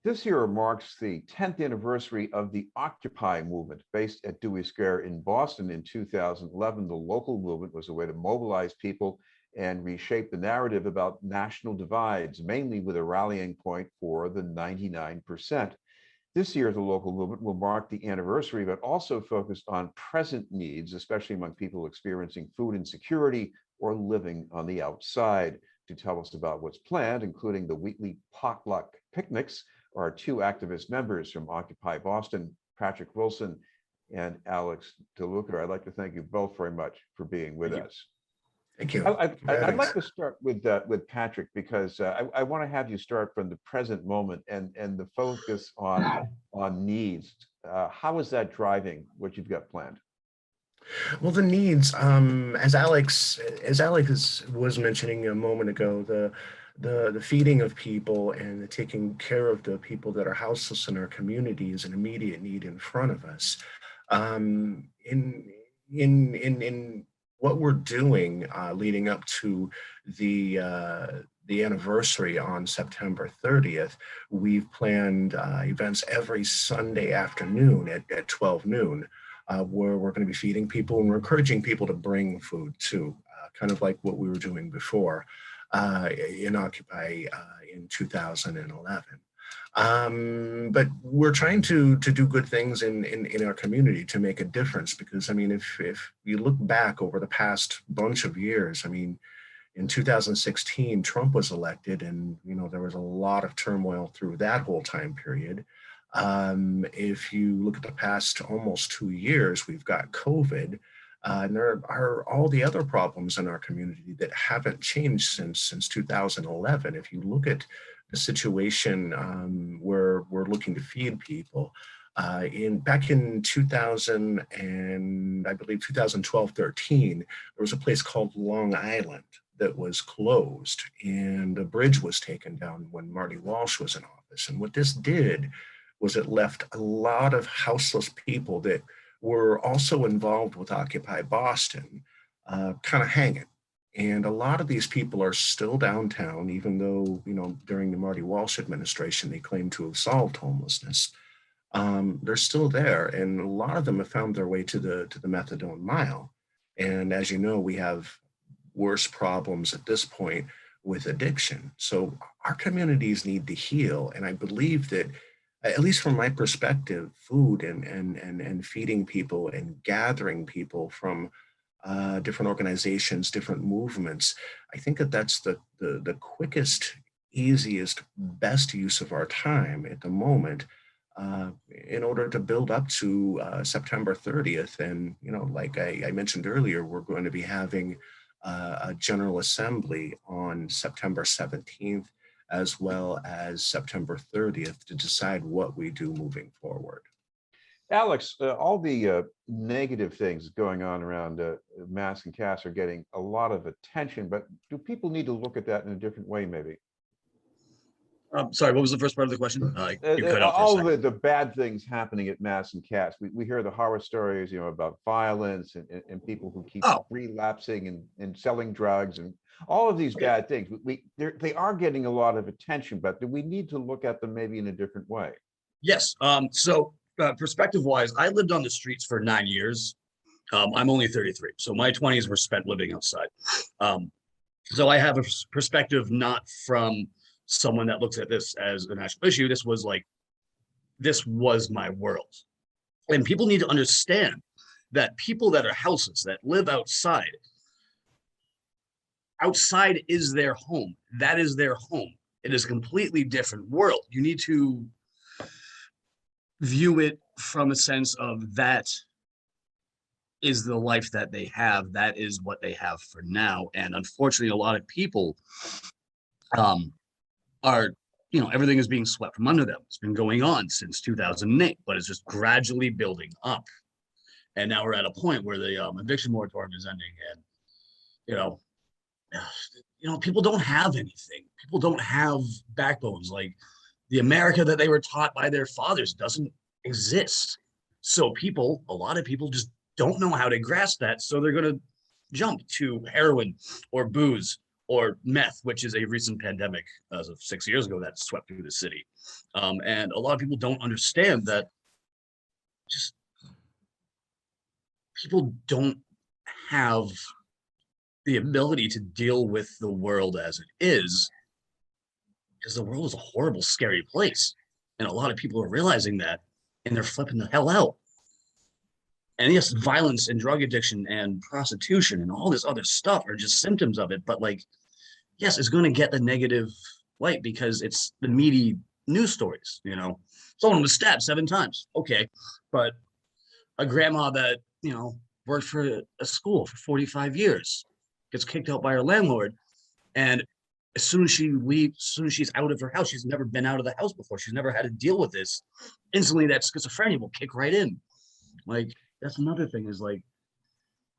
This year marks the 10th anniversary of the Occupy movement. Based at Dewey Square in Boston in 2011, the local movement was a way to mobilize people and reshape the narrative about national divides, mainly with a rallying point for the 99%. This year, the local movement will mark the anniversary, but also focus on present needs, especially among people experiencing food insecurity or living on the outside. To tell us about what's planned, including the weekly potluck picnics, are two activist members from Occupy Boston, Patrick Wilson and Alex DeLuca. I'd like to thank you both very much for being with Thank you. us. Thank you. I'd like to start with Patrick because I want to have you start from the present moment and the focus on needs. How is that driving what you've got planned? Well, the needs, as Alex was mentioning a moment ago, the feeding of people and the taking care of the people that are houseless in our community is an immediate need in front of us. In what we're doing leading up to the anniversary on September 30th, we've planned events every Sunday afternoon at 12 noon. Where we're going to be feeding people, and we're encouraging people to bring food too, kind of like what we were doing before in Occupy in 2011. But we're trying to do good things in our community to make a difference, because I mean, if you look back over the past bunch of years, I mean, in 2016, Trump was elected, and there was a lot of turmoil through that whole time period. If you look at the past almost 2 years, we've got COVID, and there are all the other problems in our community that haven't changed since 2011. If you look at the situation where we're looking to feed people, back in 2000 and I believe 2012-13, there was a place called Long Island that was closed, and a bridge was taken down when Marty Walsh was in office. And what this did was it left a lot of houseless people that were also involved with Occupy Boston kind of hanging. And a lot of these people are still downtown, even though, during the Marty Walsh administration, they claimed to have solved homelessness. They're still there, and a lot of them have found their way to the Methadone Mile. And as you know, we have worse problems at this point with addiction. So our communities need to heal. And I believe that, at least from my perspective, food and feeding people and gathering people from different organizations, different movements, I think that's the quickest, easiest, best use of our time at the moment in order to build up to September 30th. And, like I mentioned earlier, we're going to be having a General Assembly on September 17th, as well as September 30th, to decide what we do moving forward. Alex, all the negative things going on around masks and casts are getting a lot of attention, but do people need to look at that in a different way, maybe? Sorry, what was the first part of the question? You cut out for a All second. the bad things happening at masks and casts. We hear the horror stories, about violence and people who keep relapsing and selling drugs and all of these bad things. They are getting a lot of attention, but do we need to look at them maybe in a different way? Yes. Perspective-wise, I lived on the streets for 9 years. I'm only 33, so my 20s were spent living outside. So I have a perspective not from someone that looks at this as a national issue. This was my world. And people need to understand that people that are houseless, that live outside is their home. That is their home. It is a completely different world. You need to view it from a sense of that is the life that they have. That is what they have for now. And unfortunately, a lot of people everything is being swept from under them. It's been going on since 2008, but it's just gradually building up. And now we're at a point where the eviction moratorium is ending, and people don't have anything. People don't have backbones. Like, the America that they were taught by their fathers doesn't exist. So a lot of people just don't know how to grasp that. So they're going to jump to heroin or booze or meth, which is a recent pandemic as of 6 years ago that swept through the city. And a lot of people don't understand that just people don't have the ability to deal with the world as it is, because the world is a horrible, scary place. And a lot of people are realizing that, and they're flipping the hell out. And yes, violence and drug addiction and prostitution and all this other stuff are just symptoms of it. But like, yes, it's going to get the negative light because it's the meaty news stories. Someone was stabbed 7 times. Okay. But a grandma that, worked for a school for 45 years gets kicked out by her landlord. And as soon as she leaves, as soon as she's out of her house, she's never been out of the house before. She's never had to deal with this. Instantly, that schizophrenia will kick right in. Like, that's another thing is like,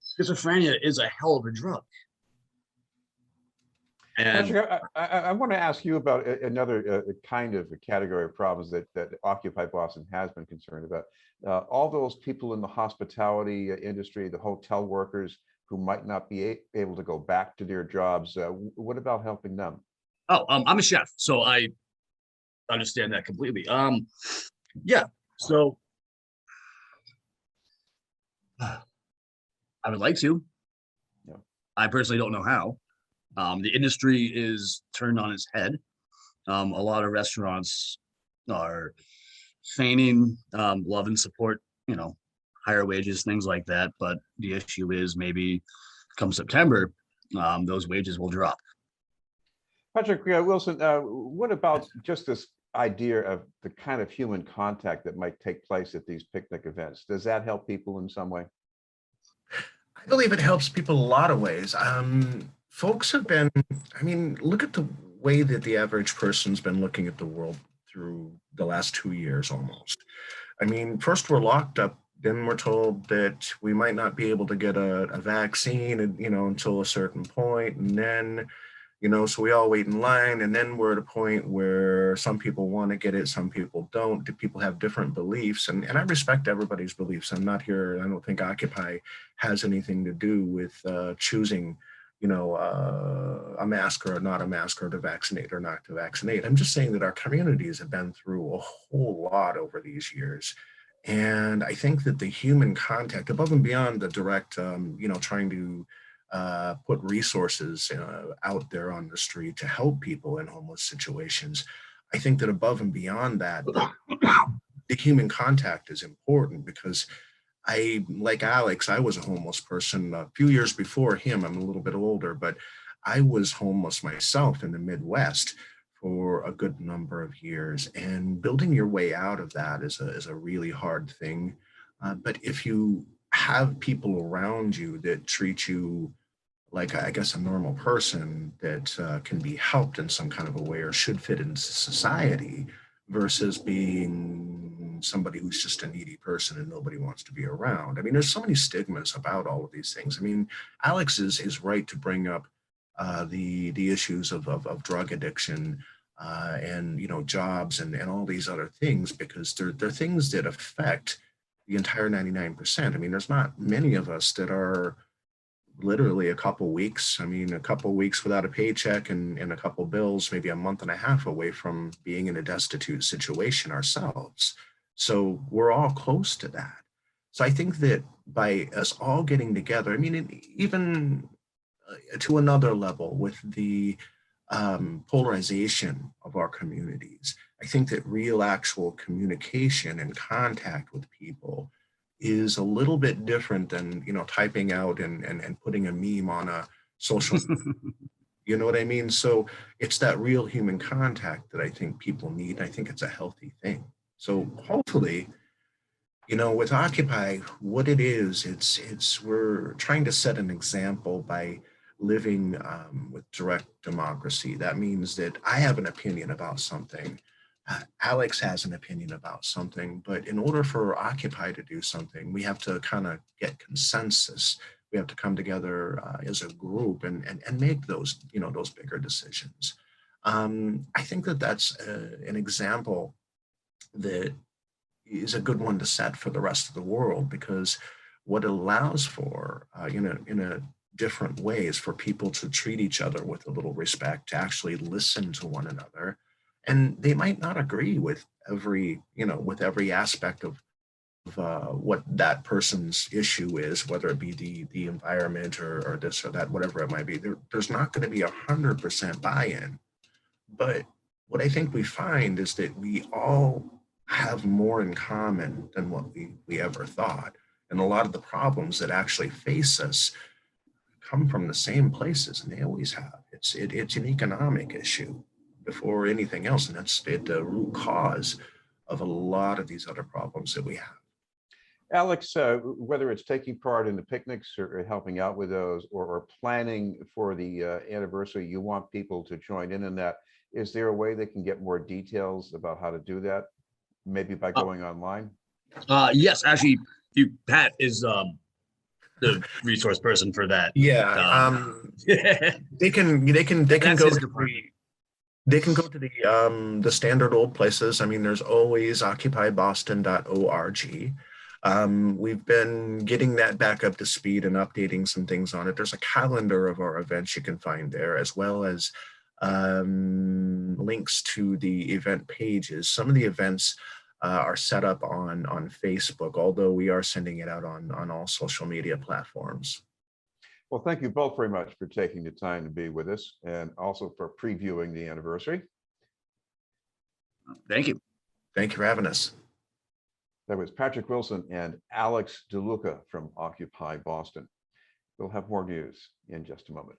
schizophrenia is a hell of a drug. And Patrick, I want to ask you about another kind of a category of problems that Occupy Boston has been concerned about. All those people in the hospitality industry, the hotel workers who might not be able to go back to their jobs. What about helping them? I'm a chef, so I understand that completely. Yeah, so I would like to. Yeah. I personally don't know how. The industry is turned on its head. A lot of restaurants are feigning love and support, higher wages, things like that. But the issue is maybe come September, those wages will drop. Patrick Wilson, what about just this idea of the kind of human contact that might take place at these picnic events? Does that help people in some way? I believe it helps people a lot of ways. Folks have been, look at the way that the average person's been looking at the world through the last 2 years almost. First we're locked up, then we're told that we might not be able to get a vaccine, until a certain point, and then, so we all wait in line, and then we're at a point where some people want to get it, some people don't. People have different beliefs, and I respect everybody's beliefs. I don't think Occupy has anything to do with choosing, a mask or not a mask, or to vaccinate or not to vaccinate. I'm just saying that our communities have been through a whole lot over these years. And I think that the human contact, above and beyond the direct, trying to put resources out there on the street to help people in homeless situations, I think that above and beyond that, the human contact is important, because like Alex, I was a homeless person a few years before him. I'm a little bit older, but I was homeless myself in the Midwest for a good number of years. And building your way out of that is a really hard thing. But if you have people around you that treat you like, I guess, a normal person that can be helped in some kind of a way or should fit into society, versus being somebody who's just a needy person and nobody wants to be around. There's so many stigmas about all of these things. Alex is right to bring up the issues of drug addiction and jobs and all these other things, because they're things that affect the entire 99%. There's not many of us that are literally a couple weeks without a paycheck and a couple bills, maybe a month and a half away from being in a destitute situation ourselves. So we're all close to that. So I think that by us all getting together, even to another level with the polarization of our communities, I think that real actual communication and contact with people is a little bit different than typing out and putting a meme on a social you know what I mean? So it's that real human contact that I think people need. I think it's a healthy thing. So hopefully, with Occupy, what it is, it's we're trying to set an example by living with direct democracy. That means that I have an opinion about something. Alex has an opinion about something, but in order for Occupy to do something, we have to kind of get consensus. We have to come together as a group and make those, those bigger decisions. I think that that's an example that is a good one to set for the rest of the world, because what it allows for, in a different ways for people to treat each other with a little respect, to actually listen to one another. And they might not agree with every, with every aspect of what that person's issue is, whether it be the environment or this or that, whatever it might be. There's not going to be 100% buy-in. But what I think we find is that we all have more in common than what we ever thought. And a lot of the problems that actually face us come from the same places, and they always have. It's an economic issue before anything else, and that's the root cause of a lot of these other problems that we have. Alex, whether it's taking part in the picnics or helping out with those, or planning for the anniversary, you want people to join in that. Is there a way they can get more details about how to do that? Maybe by going online? Yes, actually, Pat is the resource person for that. Yeah, they can That's go his to department. they can go to the standard old places. I mean, there's always occupyboston.org. We've been getting that back up to speed and updating some things on it. There's a calendar of our events you can find there, as well as links to the event pages. Some of the events are set up on Facebook, although we are sending it out on all social media platforms. Well, thank you both very much for taking the time to be with us, and also for previewing the anniversary. Thank you. Thank you for having us. That was Patrick Wilson and Alex DeLuca from Occupy Boston. We'll have more news in just a moment.